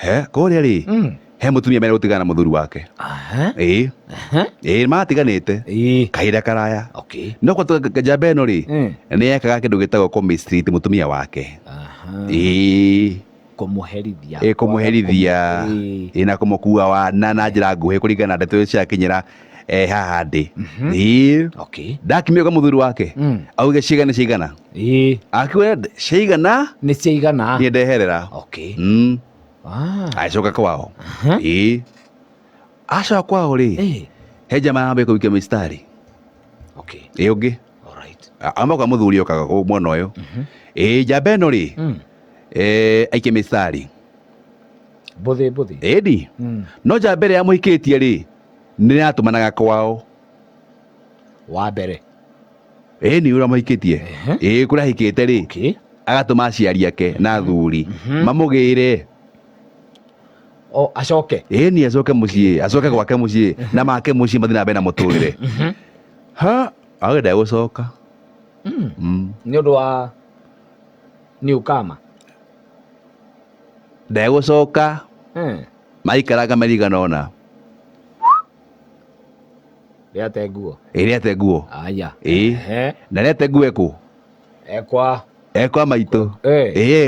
He, kore ri. He mutumia mena utigana muthuri wake. Matiganite. Kahinda karaya. Okay. No kwa njamba ĩno ri nĩ yekaga kĩndũ gĩtagwo kumistreat mutumia wake. Kumuherithia na kumukua wana na njĩra nguhĩ kũringana na ndeto ciakinyĩra haha ndĩ. Ndakĩmĩoga muthuri wake auge ciigana ciigana. Akiuga ciigana nĩ ciigana niĩ ndeherera. Acoka kwao. Acoka kwao ri he jamaa ambe kũikia mistari. Ũngĩ amba kwa muthuri okaga mwena ũyũ. Njamba ĩno ri aikie mistari buthi ĩni no njamba ĩrĩa yamũhikĩtie ri nĩ yatũmanaga kwao wa mbere. Ĩni ũrĩa mũhikĩtie kũrĩa ahikĩte ri agatũma aciari ake na thuri mamũgĩre acoke. Ĩni acoke mũciĩ, acoke gwake mũciĩ na make mũciĩ mathiĩ na mbere na mũtũrĩre. Auge ndegũcoka nĩ ũndũ wa newcomer ndegũcoka. Maikaraga marigana ona rĩate nguo aya na rĩate nguo ekũ ekwa maitũ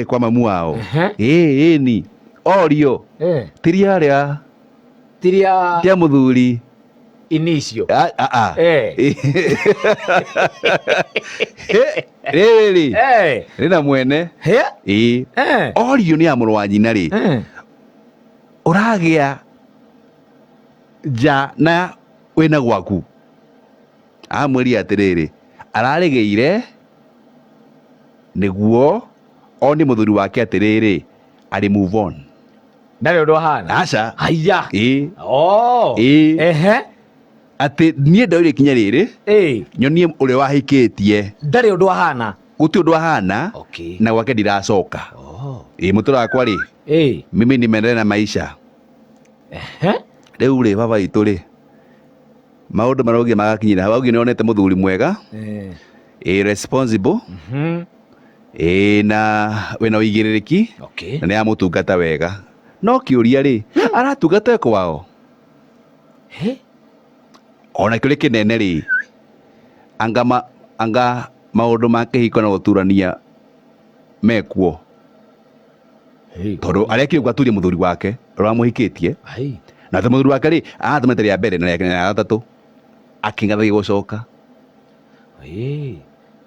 kwa mamu wao. Ĩni orio tiria rĩa tia muthuri inicio rĩrĩ rĩna mwene orio nĩ ya mũrũ wa nyina rĩ ũragĩa nja na wĩna gwaku. Amwĩria atĩrĩrĩ ararĩgĩire nĩguo one mũthuri wake atĩrĩrĩ arĩ move on. Ndarĩ ũndũ wahana aca haiya atĩ niĩ ndaurĩ ikinya rĩrĩ nyonie ũrĩa wahikĩtie. Ndarĩ ũndũ wahana gũtirĩ ũndũ wahana na gwake ndiracoka. Mũtũra wakwa rĩ mimi nimendelea na maisha. Rĩu rĩ baba itũ rĩ maũndũ maraugia magakinyĩra hau. Augie nĩonete mũthuri mwega responsible na wĩna ũigĩrĩrĩki na nĩ amũtungata wega. No kĩũria rĩ aratungata kwao ona kĩrĩ kĩnene rĩ anga maũndũ ma kĩhiko na gũturania mekuo tondũ arĩa kĩũgũ aturie mũthuri wake ũramũhikĩtie na mũthuri wake rĩ aratũmĩte rĩa mbere na rĩa gatatũ akĩngathagia gũcoka.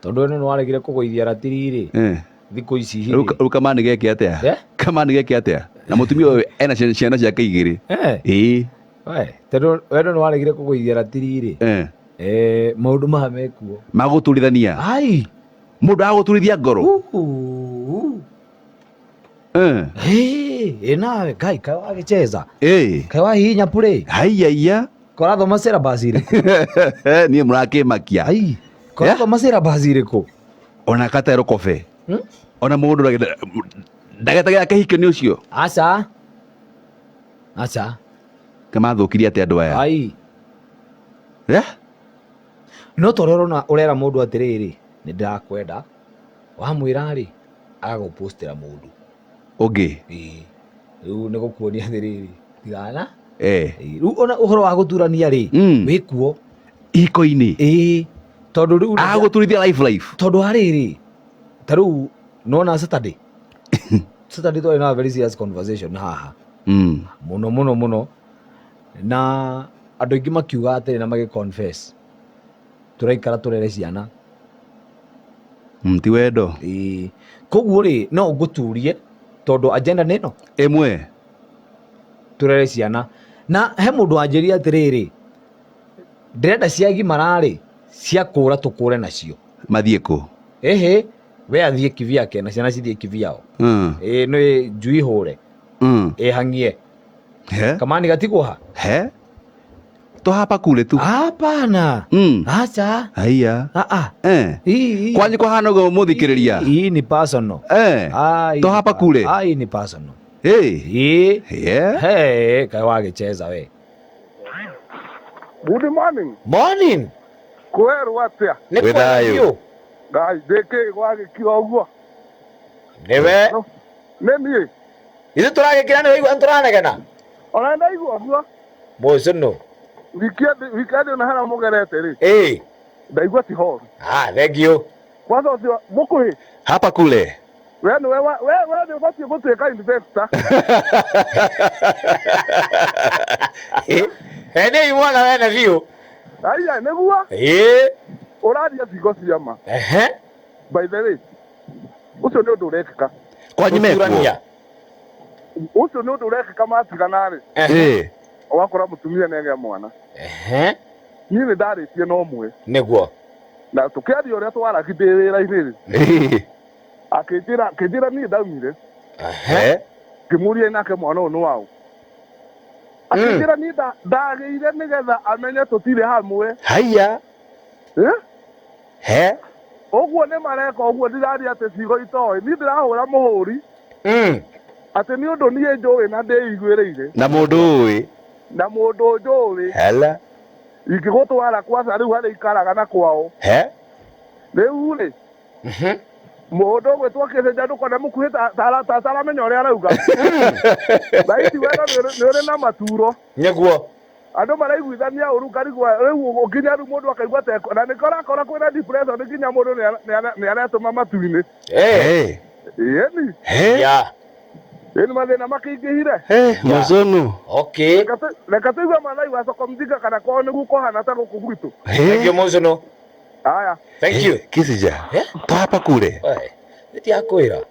Tondũ ĩno nĩwaregire kũgũithia ratiri rĩ thikũ ici rĩu kamani geke atĩa na mũtumia ũyũ ena ciana ciake igĩrĩ. Tondũ wendo nĩwaregire kũgũithia ratiri rĩ maũndũ maya mekuo magũturithania. Mũndũ agũturithia ngoro nawe Ngai kaĩ wagĩcheza kaĩ wahihinya pure haiya korathoma syllabus irĩkũ niĩ mũrakĩmakia korathoma syllabus irĩkũ ona katero kobe ona mũndũ ndagetagira kĩhiko nĩ ũcio aca kamathũkirie atĩ andũ aya no tũrero ũrera mũndũ atĩrĩrĩ nĩ ndĩrakwenda wamwĩra rĩ agagũpostera mũndũ ũngĩ rĩu nĩ gũkuonia atĩrĩrĩ tigana rĩu ona ũhoro wa gũturania rĩ wĩkuo ihiko-inĩ tondũ rĩu agũturithia life tondũ harĩrĩ ta rĩu nona Saturday twarĩ na very serious conversation haha mũno na andũ aingĩ makiuga atĩrĩ na magĩ-confess tũraikara tũrere ciana ti wendo. Koguo rĩ no ngũturie tondũ agenda nĩ ĩno ĩmwe tũrere ciana na he mũndũ wanjĩria atĩrĩrĩ ndĩrenda ciagimara rĩ cia kũra tũkũre nacio mathiĩ kũ we athiĩ kivyake na ciana cithiĩ kivyao nĩ njui hũre hang'ie kamani gatigwo ha to hapa kule tu hapana acha haiya kwani kwa hana go muthikiriria hii ni personal to hapa kule hii ni personal kai wagĩcheza we. Good morning kweru atia nĩ kwayo ngai ndĩkĩ gwagĩkio ũguo nĩwe nĩ niĩ Ithu turagikira ni waigua turanegena. Ona ndaigua guo. Mucuno. Weekend na hana mugerete ri. Ndaigua ti horu. Thank you. Kwanza usio mukuhi. Hapa kule. Wewe ni ubatie gutwika investor. Ene imwana wena view. Aya neguo. Uradia cigo ciama. By the way. Ucio ni undu urekeka. Kwa nyimekuo. Ucio ni undu urekeka matigana ri. Wakora mutumia nege mwana. Ni ndaritie no mwe. Neguo. Na tukiaria uria twarakithie wira-ini ri. Akijira ni ndaumire. Kimuria nake mwana uyu wao. Akijira ni ndageire nigetha amenye tutire hamwe. Haya. Oguo ni mareka oguo ndiraria ati cigo itoi ni ndirahura muhuri. Ati ni undu nie njui na ndeiguireire. Na mundu uyu. Na mundu njui. Hala. Ingigutwara kwaca riu hari ikaraga na kwao. Riu ri. Mundu ũmwe twakĩcenjia ndũkona mũkuhĩ taramenya ũrĩa arauga. Thaiti wena nĩ ũrĩ na maturo. Nĩguo. Andũ maraiguithania ũru ngarigua rĩu nginya rĩu mũndũ akaigua na nĩkĩo ũrakora kwĩna depression nginya mũndũ nĩ aretũma matu-inĩ. Ĩni. Ĩni mathĩna makĩingĩhire. Mucunu. Reka tũigue Maathai wa Soko Mjinga kana kwao nĩguo kũhana ta gũkũ gwitũ. Thank you Mucunu. Haya. Thank you. Kisija. To hapa kule. Nĩtiakwĩra.